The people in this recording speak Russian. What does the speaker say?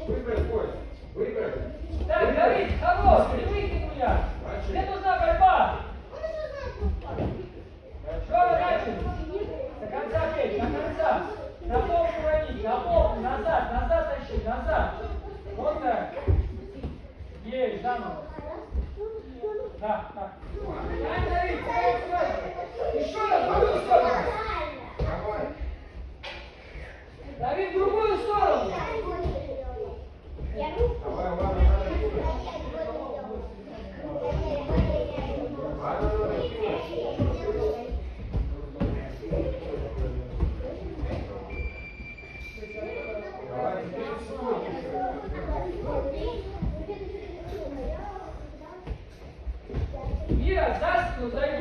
Выбрать бой. Выбрать. Так, Давид, хорош, не выкинь меня. Мне нужна борьба. Хорошо, дальше. До конца бей, до конца. На пол уронить, на пол, назад, назад тащи, назад. Вот так. Есть, заново. Да, так. Дай, Давид, еще раз, в другую сторону. Давид, в другую сторону. Мира, за спину, за